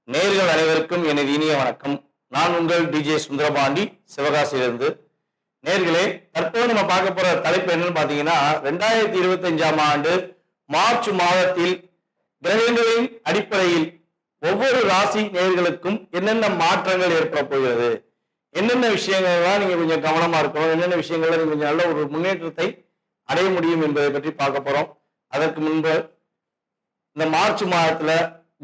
நேயர்கள் அனைவருக்கும் எனது இனிய வணக்கம். நான் உங்கள் டிஜே சுந்தரபாண்டி, சிவகாசியிலிருந்து. நேயர்களே, தற்போது நம்ம பார்க்க போற தலைப்பு என்னன்னு பாத்தீங்கன்னா, 2025ஆம் ஆண்டு மார்ச் மாதத்தில் கிரகங்களின் அடிப்படையில் ஒவ்வொரு ராசி நேயர்களுக்கும் என்னென்ன மாற்றங்கள் ஏற்பட போகிறது, என்னென்ன விஷயங்கள்லாம் நீங்க கொஞ்சம் கவனமா இருக்கணும், என்னென்ன விஷயங்கள்ல நீங்க கொஞ்சம் நல்ல ஒரு முன்னேற்றத்தை அடைய முடியும் என்பதை பற்றி பார்க்க போறோம். அதற்கு முன்பு இந்த மார்ச் மாதத்துல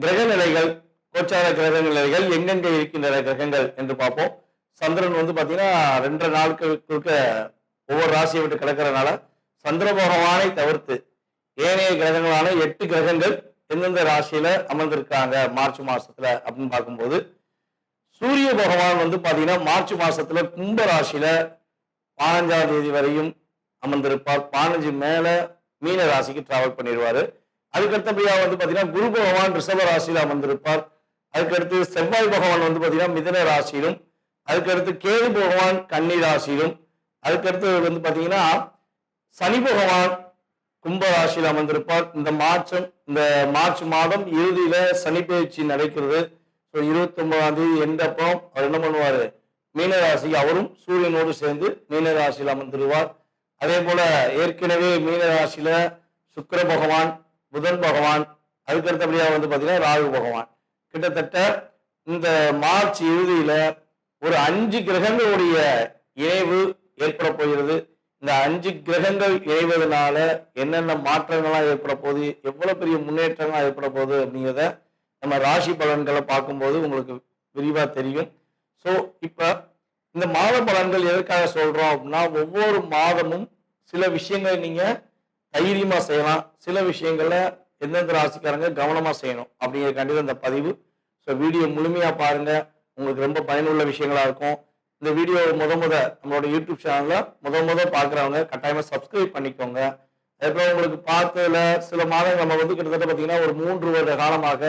கிரக நிலைகள், கோச்சார கிரக நிலைகள் எங்கெங்க இருக்கின்ற கிரகங்கள் என்று பார்ப்போம். சந்திரன் பாத்தீங்கன்னா 2 நாட்களுக்கு ஒவ்வொரு ராசியை விட்டு கிடக்கிறதுனால சந்திர பகவானை தவிர்த்து ஏனைய கிரகங்களான 8 கிரகங்கள் எந்தெந்த ராசியில அமர்ந்திருக்காங்க மார்ச் மாசத்துல அப்படின்னு பார்க்கும்போது, சூரிய பகவான் பாத்தீங்கன்னா மார்ச் மாசத்துல கும்ப ராசியில 15ஆம் தேதி வரையும் அமர்ந்திருப்பார். 15 மேல மீன ராசிக்கு டிராவல் பண்ணிடுவாரு. அதுக்கடுத்தபடியா பாத்தீங்கன்னா குரு பகவான் ரிஷப ராசியில அமர்ந்திருப்பார். அதுக்கடுத்து செவ்வாய் பகவான் பாத்தீங்கன்னா மிதுன ராசியிலும், அதுக்கடுத்து கேது பகவான் கன்னி ராசியிலும், அதுக்கடுத்து பாத்தீங்கன்னா சனி பகவான் கும்ப ராசியில் அமர்ந்திருப்பார். இந்த மார்ச் மாதம் இறுதியில சனி பயிற்சி நடக்கிறது. 29ஆம் தேதி எண்டப்போ அவர் என்ன பண்ணுவாரு, மீன ராசிக்கு அவரும் சூரியனோடு சேர்ந்து மீன ராசியில் அமர்ந்துருவார். அதே போல ஏற்கனவே மீன ராசியில சுக்கிர பகவான், புதன் பகவான், அதுக்கடுத்தபடியா பாத்தீங்கன்னா ராகு பகவான், கிட்டத்தட்ட இந்த மார்ச் இறுதியில ஒரு 5 கிரகங்களுடைய இணைவு ஏற்பட போகிறது. இந்த 5 கிரகங்கள் இணைவதனால என்னென்ன மாற்றங்கள்லாம் ஏற்பட போகுது, எவ்வளவு பெரிய முன்னேற்றங்கள்லாம் ஏற்பட போகுது அப்படிங்கிறத நம்ம ராசி பலன்களை பார்க்கும்போது உங்களுக்கு விரிவா தெரியும். ஸோ இப்ப இந்த மாத பலன்கள் எதற்காக சொல்றோம் அப்படின்னா, ஒவ்வொரு மாதமும் சில விஷயங்களை நீங்க தைரியமா செய்யலாம், சில விஷயங்கள்ல எந்தெந்த ராசிக்காரங்க கவனமா செய்யணும் அப்படிங்கிறதுக்காண்டி இந்த பதிவு. ஸோ வீடியோ முழுமையா பாருங்க, உங்களுக்கு ரொம்ப பயனுள்ள விஷயங்களா இருக்கும். இந்த வீடியோ நம்மளோட யூடியூப் சேனல்ல முத பார்க்குறவங்க கட்டாயமா சப்ஸ்கிரைப் பண்ணிக்கோங்க. அதுக்கப்புறம் உங்களுக்கு பார்த்ததுல சில மாதங்கள் நம்ம கிட்டத்தட்ட பார்த்தீங்கன்னா ஒரு 3 வருட காலமாக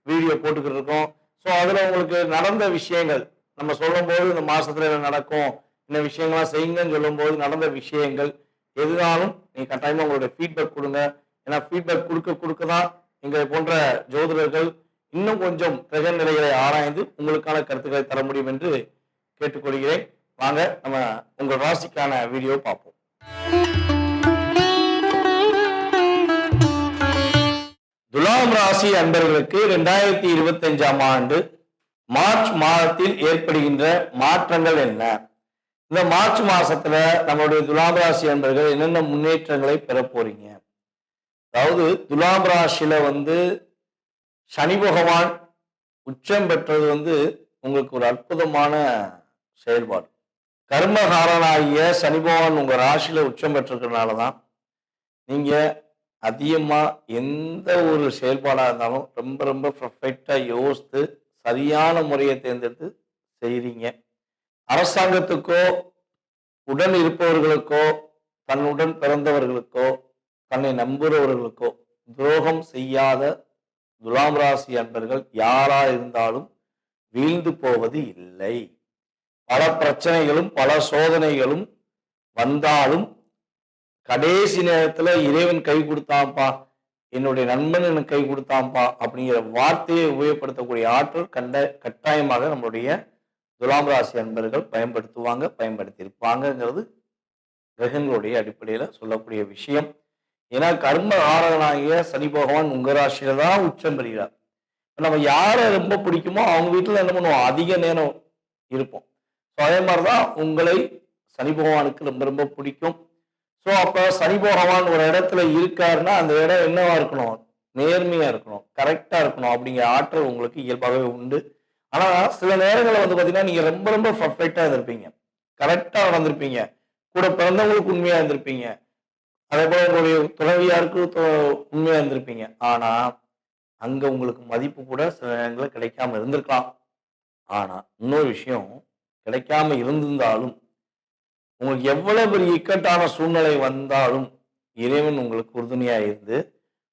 வீடியோ போட்டுக்கிட்டு இருக்கோம். ஸோ அதுல உங்களுக்கு நடந்த விஷயங்கள் நம்ம சொல்லும் போது இந்த மாசத்துல என்ன நடக்கும், இந்த விஷயங்கள்லாம் செய்யுங்கன்னு சொல்லும் போது நடந்த விஷயங்கள் எதுனாலும் நீங்க கட்டாயமா உங்களுடைய ஃபீட்பேக் கொடுங்க. ஏன்னா ஃபீட்பேக் கொடுக்க தான் எங்களை போன்ற ஜோதிடர்கள் இன்னும் கொஞ்சம் கிரக நிலைகளை ஆராய்ந்து உங்களுக்கான கருத்துக்களை தர முடியும் என்று கேட்டுக்கொள்கிறேன். வாங்க நம்ம உங்கள் ராசிக்கான வீடியோ பார்ப்போம். துலாம் ராசி அன்பர்களுக்கு 2025ஆம் ஆண்டு மார்ச் மாதத்தில் ஏற்படுகின்ற மாற்றங்கள் என்ன, இந்த மார்ச் மாசத்துல நம்மளுடைய துலாம் ராசி அன்பர்கள் என்னென்ன முன்னேற்றங்களை பெற போறீங்க. அதாவது துலாம் ராசியில சனி பகவான் உச்சம் பெற்றது உங்களுக்கு ஒரு அற்புதமான செயல்பாடு. கர்மகாரனாகிய சனி பகவான் உங்க ராசியில உச்சம் பெற்றிருக்கிறதுனாலதான் நீங்க அதிகமா எந்த ஒரு செயல்பாடா இருந்தாலும் ரொம்ப ரொம்ப பர்ஃபெக்டா யோசித்து சரியான முறையை தேர்ந்தெடுத்து செய்றீங்க. அரசாங்கத்துக்கோ உடன் இருப்பவர்களுக்கோ தன்னுடன் பிறந்தவர்களுக்கோ தன்னை நம்புகிறவர்களுக்கோ துரோகம் செய்யாத துலாம் ராசி அன்பர்கள் யாரா இருந்தாலும் வீழ்ந்து போவது இல்லை. பல பிரச்சனைகளும் பல சோதனைகளும் வந்தாலும் கடைசி நேரத்துல இறைவன் கை கொடுத்தான்ப்பா, என்னுடைய நண்பன் எனக்கு கை கொடுத்தான்ப்பா அப்படிங்கிற வார்த்தையை உபயோகப்படுத்தக்கூடிய ஆற்றல் கட்டாயமாக நம்மளுடைய துலாம் ராசி அன்பர்கள் பயன்படுத்தியிருப்பாங்கிறது கிரகங்களுடைய அடிப்படையில சொல்லக்கூடிய விஷயம். ஏன்னா கர்ம ஆரகனாகிய சனி பகவான் உங்க ராசியில தான் உச்சம் பெறுகிறார். நம்ம யாரை ரொம்ப பிடிக்குமோ அவங்க வீட்டுல என்ன பண்ணுவோம், அதிக நேரம் இருப்போம். ஸோ அதே மாதிரிதான் உங்களை சனி பகவானுக்கு ரொம்ப ரொம்ப பிடிக்கும். ஸோ அப்ப சனி பகவான் ஒரு இடத்துல இருக்காருன்னா அந்த இடம் என்னவா இருக்கணும், நேர்மையா இருக்கணும், கரெக்டா இருக்கணும் அப்படிங்கிற ஆற்றல் உங்களுக்கு இயல்பாகவே உண்டு. ஆனா சில நேரங்களில் பாத்தீங்கன்னா நீங்க ரொம்ப ரொம்ப பர்ஃபெக்டா இருந்திருப்பீங்க, கரெக்டா நடந்திருப்பீங்க, கூட பிறந்தவங்களுக்கு உண்மையா இருந்திருப்பீங்க, அதே போல உங்களுடைய துணைவியாருக்கு உண்மையா இருந்திருப்பீங்க. ஆனா அங்க உங்களுக்கு மதிப்பு கூட சில நேரங்களில் கிடைக்காம இருந்திருக்கலாம். ஆனா இன்னொரு விஷயம், கிடைக்காம இருந்திருந்தாலும் உங்களுக்கு எவ்வளவு பெரிய இக்கட்டான சூழ்நிலை வந்தாலும் இறைவன் உங்களுக்கு உறுதுணையா இருந்து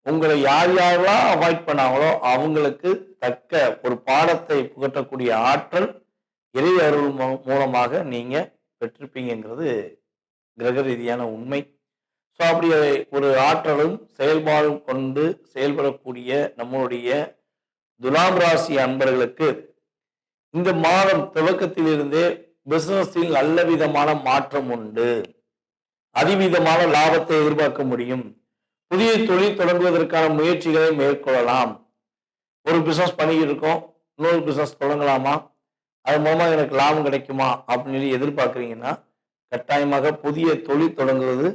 உங்களை யார் யாரெல்லாம் அவாய்ட் பண்ணாங்களோ அவங்களுக்கு தக்க ஒரு பாடத்தை புகட்டக்கூடிய ஆற்றல் இறை அருள் மூலமாக நீங்க பெற்றிருப்பீங்கிறது கிரக ரீதியான உண்மை. ஸோ அப்படி ஒரு ஆற்றலும் செயல்பாடும் கொண்டு செயல்படக்கூடிய நம்மளுடைய துலாம் ராசி அன்பர்களுக்கு இந்த மாதம் துவக்கத்திலிருந்தே பிசினஸில் நல்ல விதமான மாற்றம் உண்டு. அதிவிதமான லாபத்தை எதிர்பார்க்க முடியும். புதிய தொழில் தொடங்குவதற்கான முயற்சிகளை மேற்கொள்ளலாம். ஒரு பிசினஸ் பண்ணிக்கிட்டு இருக்கோம், இன்னொரு பிசினஸ் தொடங்கலாமா, அது மூலமா எனக்கு லாபம் கிடைக்குமா அப்படின்னு சொல்லி எதிர்பார்க்குறீங்கன்னா கட்டாயமாக புதிய தொழில் தொடங்குவது,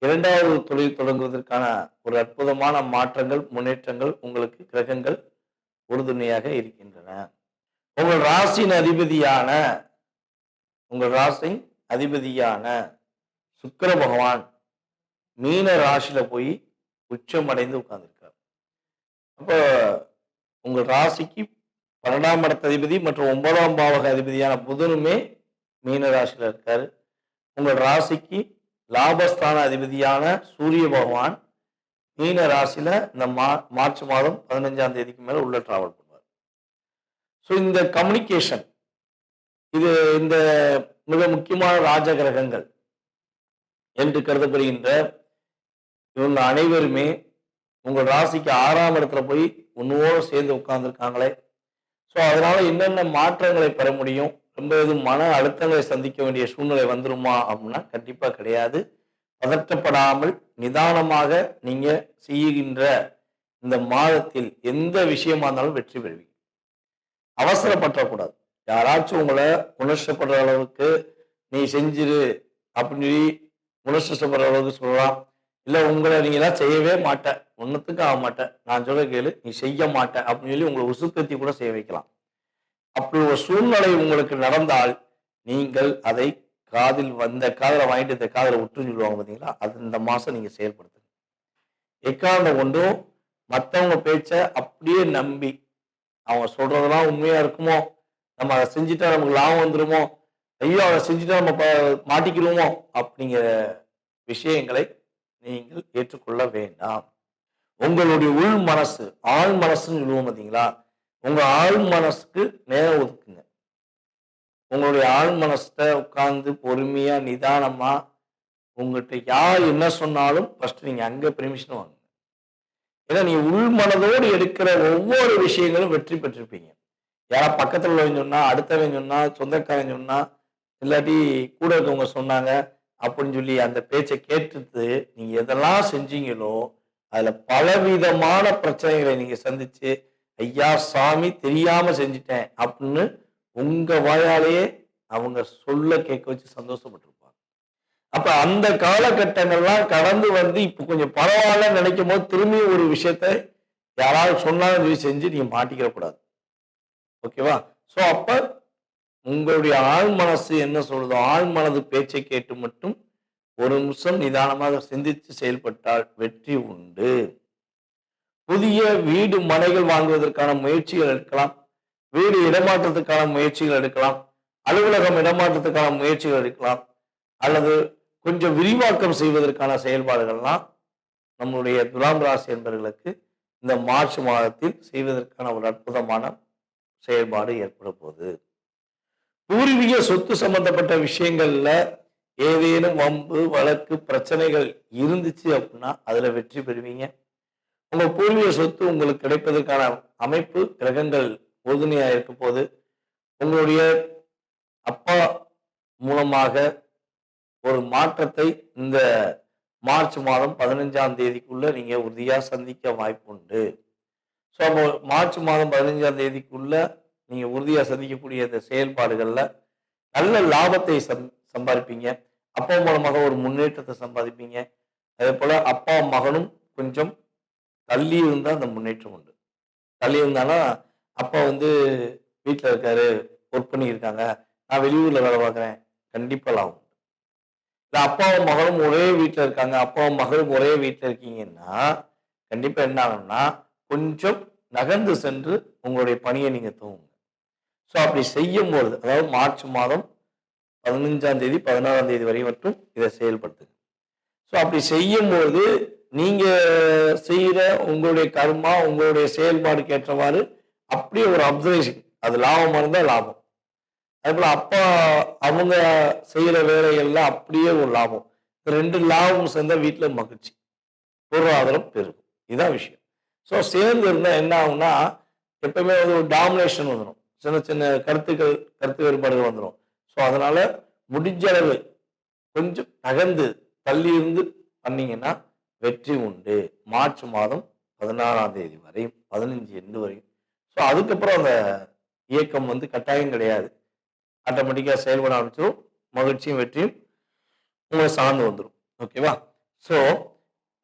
இரண்டாவது தொழில் தொடங்குவதற்கான ஒரு அற்புதமான மாற்றங்கள், முன்னேற்றங்கள் உங்களுக்கு கிரகங்கள் உறுதுணையாக இருக்கின்றன. உங்கள் ராசியின் அதிபதியான உங்கள் ராசியின் அதிபதியான சுக்கிர பகவான் மீன ராசியில போய் உச்சம் அடைந்து உட்கார்ந்துருக்கார். அப்போ உங்கள் ராசிக்கு 12ஆம் இடத்த அதிபதி மற்றும் 9ஆம் பாவக அதிபதியான புதனுமே மீன ராசியில இருக்காரு. உங்கள் ராசிக்கு லாபஸ்தான அதிபதியான சூரிய பகவான் மீன ராசியில இந்த மார்ச் மாதம் 15ஆம் தேதிக்கு மேல உள்ள டிராவல் பண்ணுவார். ஸோ இந்த கம்யூனிகேஷன், இது இந்த மிக முக்கியமான ராஜ கிரகங்கள் என்று கருதப்படுகின்ற இவங்க அனைவருமே உங்கள் ராசிக்கு 6ஆம் இடத்துல போய் ஒன்னோடு சேர்ந்து உட்கார்ந்துருக்காங்களே. ஸோ அதனால என்னென்ன மாற்றங்களை பெற முடியும், ரொம்ப எதுவும் மன அழுத்தங்களை சந்திக்க வேண்டிய சூழ்நிலை வந்துருமா அப்படின்னா கண்டிப்பா கிடையாது. பதற்றப்படாமல் நிதானமாக நீங்க செய்கின்ற இந்த மாதத்தில் எந்த விஷயமா இருந்தாலும் வெற்றி பெறுவீங்க. அவசரப்பற்றக்கூடாது. யாராச்சும் உங்களை உணர்ச்சிப்படுற அளவுக்கு நீ செஞ்சிரு அப்படின்னு சொல்லி உணர்ச்சிப்படுற அளவுக்கு சொல்லலாம். இல்லை உங்களை நீங்களாம் செய்யவே மாட்டேன், ஒன்றுத்துக்கும் ஆக மாட்டேன், நான் சொல்ல கேளு, நீ செய்ய மாட்டேன் அப்படின்னு சொல்லி உங்களை உசுப்பேத்தி கூட செய்ய வைக்கலாம். அப்படி ஒரு சூழ்நிலை உங்களுக்கு நடந்தால் நீங்கள் அதை காதில் வந்த காதலை வாங்கிட்டு இந்த காதலை விட்டுன்னு சொல்லுவாங்க பார்த்தீங்களா, அது இந்த மாதம் நீங்கள் செயல்படுத்துங்க. எக்காரணம் கொண்டும் மற்றவங்க பேச்சை அப்படியே நம்பி அவங்க சொல்றதெல்லாம் உண்மையா இருக்குமோ, நம்ம அதை செஞ்சுட்டா நமக்கு லாபம் வந்துருமோ, ஐயோ அதை செஞ்சுட்டா நம்ம மாட்டிக்கிடுவோமோ அப்படிங்கிற விஷயங்களை நீங்கள் ஏற்றுக்கொள்ள வேண்டாம். உங்களுடைய உள் மனசு, ஆழ் மனசுன்னு சொல்லுவோம் பார்த்தீங்களா, உங்க ஆழ் மனசுக்கு நேரம் ஒதுக்குங்க. உங்களுடைய ஆழ் மனசை உட்கார்ந்து பொறுமையா நிதானமா உங்கள்கிட்ட யார் என்ன சொன்னாலும் ஃபர்ஸ்ட் நீங்க அங்க பெர்மிஷன் வாங்க. ஏன்னா நீ உள் மனதோடு எடுக்கிற ஒவ்வொரு விஷயங்களும் வெற்றி பெற்றிருப்பீங்க. யாரா பக்கத்துல உள்ளவங்க சொன்னா, அடுத்தவன் சொன்னா, சொந்தக்காரன் சொன்னா, இல்லாட்டி கூட இருக்கவங்க சொன்னாங்க அப்படின்னு சொல்லி அந்த பேச்சை கேட்டுட்டு நீங்க எதெல்லாம் செஞ்சீங்களோ அதுல பலவிதமான பிரச்சனைகளை நீங்க சந்திச்சு, ஐயா சாமி தெரியாம செஞ்சுட்டேன் அப்படின்னு உங்க வாயாலேயே அவங்க சொல்ல கேட்க வச்சு சந்தோஷப்பட்டிருப்பாங்க. அப்ப அந்த காலகட்டங்கள்லாம் கடந்து வந்து இப்ப கொஞ்சம் பரவாயில்ல நினைக்கும் போது திரும்பி ஒரு விஷயத்த யாராவது சொன்னாலும் சொல்லி செஞ்சு நீங்க மாட்டிக்கிற கூடாது. ஓகேவா? சோ அப்ப உங்களுடைய ஆழ் மனசு என்ன சொல்லுதோ, ஆழ் மனது பேச்சை கேட்டு மட்டும் ஒரு நிமிஷம் நிதானமாக சிந்தித்து செயல்பட்டால் வெற்றி உண்டு. புதிய வீடு மனைகள் வாங்குவதற்கான முயற்சிகள் எடுக்கலாம், வீடு இடமாற்றத்துக்கான முயற்சிகள் எடுக்கலாம், அலுவலகம் இடமாற்றத்துக்கான முயற்சிகள் எடுக்கலாம், அல்லது கொஞ்சம் விரிவாக்கம் செய்வதற்கான செயல்பாடுகள்லாம் நம்மளுடைய துலாம் ராசி என்பவர்களுக்கு இந்த மார்ச் மாதத்தில் செய்வதற்கான ஒரு அற்புதமான செயல்பாடு ஏற்பட போகுது. பூர்வீக சொத்து சம்பந்தப்பட்ட விஷயங்கள்ல ஏதேனும் வம்பு வழக்கு பிரச்சனைகள் இருந்துச்சு அப்படின்னா அதுல வெற்றி பெறுவீங்க. உங்க பூர்வீக சொத்து உங்களுக்கு கிடைப்பதற்கான அமைப்பு கிரகங்கள் உறுதுணையா இருக்க போது உங்களுடைய அப்பா மூலமாக ஒரு மாற்றத்தை இந்த மார்ச் மாதம் 15ஆம் தேதிக்குள்ள நீங்க உறுதியா சந்திக்க வாய்ப்பு உண்டு. ஸோ அப்போ மார்ச் மாதம் 15ஆம் தேதிக்குள்ள நீங்க உறுதியா சந்திக்கக்கூடிய இந்த செயல்பாடுகள்ல நல்ல லாபத்தை சம்பாதிப்பீங்க. அப்பா மூலமாக ஒரு முன்னேற்றத்தை சம்பாதிப்பீங்க. அதே போல அப்பா மகனும் கொஞ்சம் தள்ளி இருந்தா அந்த முன்னேற்றம் உண்டு. தள்ளி இருந்தானா அப்பா வீட்டில் இருக்காரு, ஒர்க் பண்ணியிருக்காங்க, நான் வெளியூர்ல வேலை பார்க்குறேன், கண்டிப்பா லாபம். இல்லை அப்பாவும் மகளும் ஒரே வீட்டில் இருக்காங்க, அப்பாவும் மகளும் ஒரே வீட்டில் இருக்கீங்கன்னா கண்டிப்பா என்ன ஆகும்னா கொஞ்சம் நகர்ந்து சென்று உங்களுடைய பணியை நீங்க துவங்குங்க. ஸோ அப்படி செய்யும்போது, அதாவது மார்ச் மாதம் 15ஆம் தேதி 16ஆம் தேதி வரை மட்டும் இதை செயல்படுத்துங்க. ஸோ அப்படி செய்யும்போது நீங்க செய்யற உங்களுடைய கர்மா, உங்களுடைய செயல்பாடுக்கு ஏற்றவாறு அப்படியே ஒரு அப்சர்வேஷன், அது லாபமா இருந்தால் லாபம், அதே போல அப்பா அவங்க செய்யற வேலைகள்ல அப்படியே ஒரு லாபம், ரெண்டு லாபம் சேர்ந்தா வீட்டுல மகிழ்ச்சி, பொருளாதாரம் பெருகும். இதுதான் விஷயம். ஸோ சேர்ந்து இருந்தா என்ன ஆகும்னா எப்பவுமே வந்து ஒரு டாமினேஷன் வந்துடும், சின்ன சின்ன கருத்து வேறுபாடுகள் வந்துடும். ஸோ அதனால முடிஞ்ச அளவு கொஞ்சம் நகர்ந்து தள்ளி இருந்து பண்ணீங்கன்னா வெற்றி உண்டு. மார்ச் மாதம் 16ஆம் தேதி வரை, 15 எண்டு வரையும். ஸோ அதுக்கப்புறம் அந்த இயக்கம் வந்து கட்டாயம் கிடையாது. ஆட்டோமேட்டிக்கா செயல்பட ஆரம்பிச்சிடும். மகிழ்ச்சியும் வெற்றியும் உங்களை சார்ந்து வந்துடும். ஓகேவா? ஸோ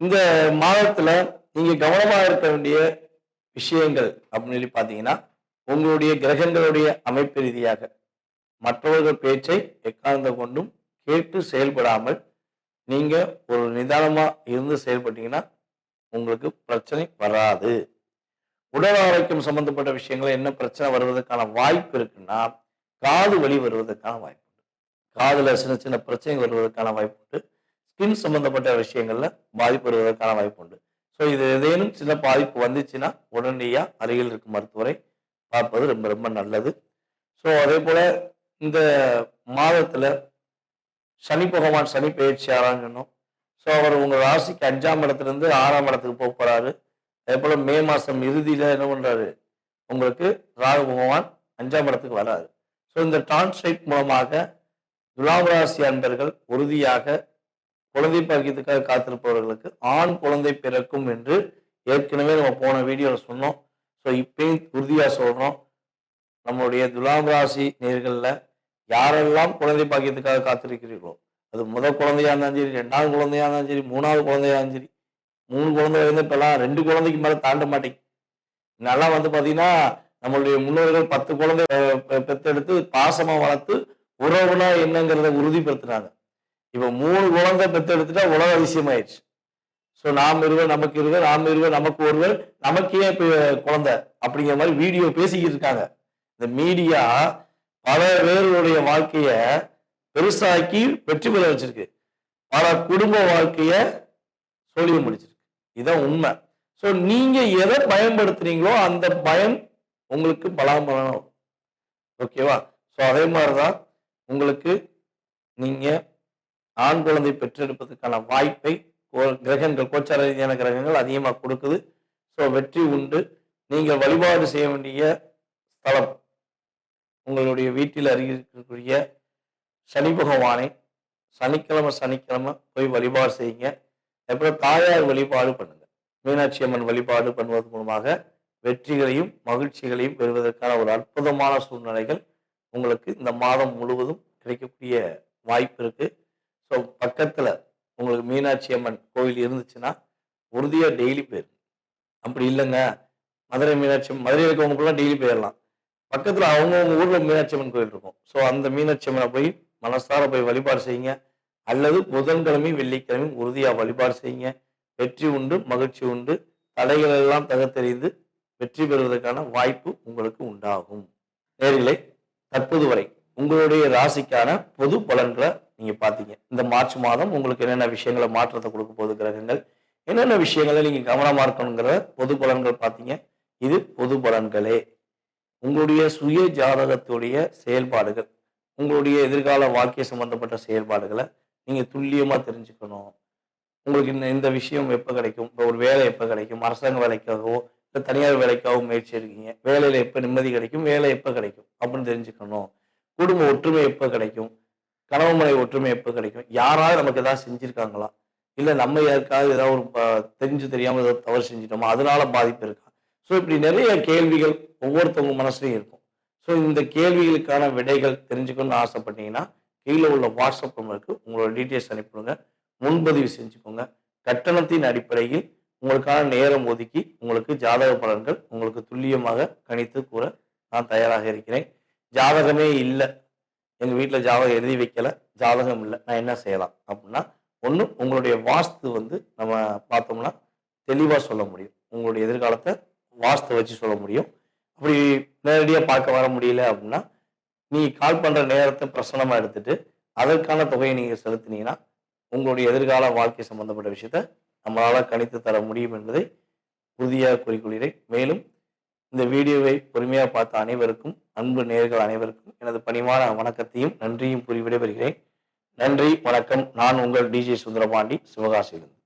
இந்த மாதத்துல நீங்க கவனமா இருக்க வேண்டிய விஷயங்கள் அப்படின்னு சொல்லி பார்த்தீங்கன்னா, உங்களுடைய கிரகங்களுடைய அமைப்பு ரீதியாக மற்றவர்கள் பேச்சை எக்காரணம் கொண்டும் கேட்டு செயல்படாமல் நீங்க ஒரு நிதானமா இருந்து செயல்பட்டீங்கன்னா உங்களுக்கு பிரச்சனை வராது. உடல் ஆரோக்கியம் சம்பந்தப்பட்ட விஷயங்கள் என்ன பிரச்சனை வருவதற்கான வாய்ப்பு இருக்குன்னா, காது வலி வருவதற்கான வாய்ப்பு உண்டு. காதுல சின்ன சின்ன பிரச்சனை வருவதற்கான வாய்ப்பு உண்டு. ஸ்கின் சம்பந்தப்பட்ட விஷயங்கள்ல பாதிப்பு வருவதற்கான வாய்ப்பு உண்டு. ஸோ இது ஏதேனும் சில பாதிப்பு வந்துச்சுன்னா உடனடியா அருகில் இருக்கும் மருத்துவரை பார்ப்பது ரொம்ப ரொம்ப நல்லது. ஸோ அதே போல இந்த மாதத்துல சனி பகவான் சனி பயிற்சி ஆறான்னு சொன்னோம். ஸோ அவர் உங்க ராசிக்கு 5ஆம் இடத்துல இருந்து 6ஆம் இடத்துக்கு போக போறாரு. அதே போல மே மாசம் இறுதியில என்ன பண்றாரு, உங்களுக்கு ராகு பகவான் 5ஆம் இடத்துக்கு வராரு. ஸோ இந்த டிரான்ஸ்லைட் மூலமாக துலாம் ராசி அன்பர்கள் உறுதியாக குழந்தை பாக்கியத்துக்காக காத்திருப்பவர்களுக்கு ஆண் குழந்தை பிறக்கும் என்று ஏற்கனவே நம்ம போன வீடியோவில் சொன்னோம். ஸோ இப்பயும் உறுதியா சொல்றோம், நம்மளுடைய துலாம் ராசி நேர்கள்ல யாரெல்லாம் குழந்தை பாக்கியத்துக்காக காத்திருக்கிறீர்களோ, அது முதல் குழந்தையா இருந்தாலும் சரி, 2வது குழந்தையா இருந்தாலும் சரி, 3வது குழந்தையா இருந்தாலும் சரி, 3 குழந்தை வந்து இப்பெல்லாம் 2 குழந்தைக்கு மேல தாண்ட மாட்டேங்குது. நல்லா வந்து பாத்தீங்கன்னா நம்மளுடைய முன்னோர்கள் 10 குழந்தை பெத்தெடுத்து பாசமா வளர்த்து உறவுனா என்னங்கிறத உறுதிப்படுத்தினாங்க. இப்ப 3 குழந்தை பெத்தெடுத்துட்டா உலக அதிசயமாயிடுச்சு. ஸோ நாம் இருவர் நமக்கு இருவர், நாம் இருவர் நமக்கு ஒருவர், நமக்கே இப்ப குழந்தை அப்படிங்கிற மாதிரி வீடியோ பேசிக்கிட்டு இருக்காங்க. இந்த மீடியா பல பேருடைய வாழ்க்கைய பெருசாக்கி வெற்றி பெற வச்சிருக்கு, பல குடும்ப வாழ்க்கைய சொல்லி முடிச்சிருக்கு. இதான் உண்மை. ஸோ நீங்க எதை பயன்படுத்துறீங்களோ அந்த பயம் உங்களுக்கு பலாபலம். ஓகேவா? ஸோ அதே மாதிரிதான் உங்களுக்கு நீங்க ஆண் குழந்தை பெற்றெடுப்பதற்கான வாய்ப்பை கிரகங்கள், கோச்சார ரீதியான கிரகங்கள் அதிகமாக கொடுக்குது. ஸோ வெற்றி உண்டு. நீங்கள் வழிபாடு செய்ய வேண்டிய ஸ்தலம் உங்களுடைய வீட்டில் அருகில் இருக்கக்கூடிய சனி பகவானை சனிக்கிழமை போய் வழிபாடு செய்யுங்க. அப்புறம் தாயார் வழிபாடு பண்ணுங்க. மீனாட்சி அம்மன் வழிபாடு பண்ணுவது மூலமாக வெற்றிகளையும் மகிழ்ச்சிகளையும் பெறுவதற்கான ஒரு அற்புதமான சூழ்நிலைகள் உங்களுக்கு இந்த மாதம் முழுவதும் கிடைக்கக்கூடிய வாய்ப்பு இருக்கு. ஸோ பக்கத்துல உங்களுக்கு மீனாட்சி அம்மன் கோயில் இருந்துச்சுன்னா உறுதியா டெய்லி போயிரு. அப்படி இல்லைங்க, மதுரை மீனாட்சி மதுரை இருக்கவங்களுக்குலாம் டெய்லி போயிடலாம். பக்கத்துல அவங்கவுங்க ஊர்ல மீனாட்சி அம்மன் கோயில் இருக்கும். ஸோ அந்த மீனாட்சி அம்மனை போய் மனசார போய் வழிபாடு செய்யுங்க. அல்லது புதன்கிழமையும் வெள்ளிக்கிழமையும் உறுதியா வழிபாடு செய்யுங்க. வெற்றி உண்டு, மகிழ்ச்சி உண்டு. தடைகள் எல்லாம் தகர்த்தெறிந்து வெற்றி பெறுவதற்கான வாய்ப்பு உங்களுக்கு உண்டாகும். நேயர்களே, தற்போது வரை உங்களுடைய ராசிக்கான பொது பலன்களை நீங்க பாத்தீங்க. இந்த மார்ச் மாதம் உங்களுக்கு என்னென்ன விஷயங்களை மாற்றத்தை கொடுக்க போகுது கிரகங்கள், என்னென்ன விஷயங்களை நீங்க கவனமா இருக்கணுங்கிற பொது பலன்கள் பாத்தீங்க. இது பொது பலன்களே. உங்களுடைய சுய ஜாதகத்துடைய செயல்பாடுகள், உங்களுடைய எதிர்கால வாழ்க்கை சம்பந்தப்பட்ட செயல்பாடுகளை நீங்க துல்லியமா தெரிஞ்சுக்கணும். உங்களுக்கு இந்த விஷயம் எப்ப கிடைக்கும், இப்போ ஒரு வேலை எப்ப கிடைக்கும், அரசாங்க வேலைக்காகவோ இல்லை தனியார் வேலைக்காகவோ முயற்சி இருக்கீங்க, வேலையில எப்ப நிம்மதி கிடைக்கும், வேலை எப்ப கிடைக்கும் அப்படின்னு தெரிஞ்சுக்கணும். குடும்ப ஒற்றுமை எப்ப கிடைக்கும், கணவன் மனைவி ஒற்றுமை எப்ப கிடைக்கும், யாராவது நமக்கு ஏதாவது செஞ்சிருக்காங்களா, இல்ல நம்ம யாருக்காவது ஏதாவது ஒரு தெரிஞ்சு தெரியாம ஏதாவது தவறு செஞ்சிட்டோமா, அதனால பாதிப்பு இருக்கா. ஸோ இப்படி நிறைய கேள்விகள் ஒவ்வொருத்தவங்க மனசுலையும் இருக்கும். ஸோ இந்த கேள்விகளுக்கான விடைகள் தெரிஞ்சுக்கணும்னு ஆசைப்பட்டீங்கன்னா கீழே உள்ள வாட்ஸ்அப் நம்பருக்கு உங்களோட டீட்டெயில்ஸ் அனுப்பிடுங்க. முன்பதிவு செஞ்சுக்கோங்க. கட்டணத்தின் அடிப்படையில் உங்களுக்கான நேரம் ஒதுக்கி உங்களுக்கு ஜாதக பலன்கள் உங்களுக்கு துல்லியமாக கணித்து கூற நான் தயாராக இருக்கிறேன். ஜாதகமே இல்லை, எங்க வீட்டில் ஜாதகம் எழுதி வைக்கல, ஜாதகம் இல்லை, நான் என்ன செய்யலாம் அப்படின்னா, ஒன்று உங்களுடைய வாஸ்து வந்து நம்ம பார்த்தோம்னா தெளிவாக சொல்ல முடியும். உங்களுடைய எதிர்காலத்தை வாஸ்து வச்சு சொல்ல முடியும். அப்படி நேரடியாக பார்க்க வர முடியல அப்படின்னா நீ கால் பண்ற நேரத்தை பிரசனமா எடுத்துட்டு அதற்கான தொகையை நீங்க செலுத்தினீங்கன்னா உங்களுடைய எதிர்கால வாழ்க்கை சம்பந்தப்பட்ட விஷயத்த நம்மளால கணித்து தர முடியும் என்பதை உறுதியாக கூறிக்கொள்கிறேன். மேலும் இந்த வீடியோவை பொறுமையாக பார்த்த அனைவருக்கும், அன்பு நேயர்கள் அனைவருக்கும் எனது பணிவான வணக்கத்தையும் நன்றியும் கூறி விடைபெறுகிறேன். நன்றி, வணக்கம். நான் உங்கள் டிஜே சுந்தரபாண்டி, சிவகாசியிலிருந்து.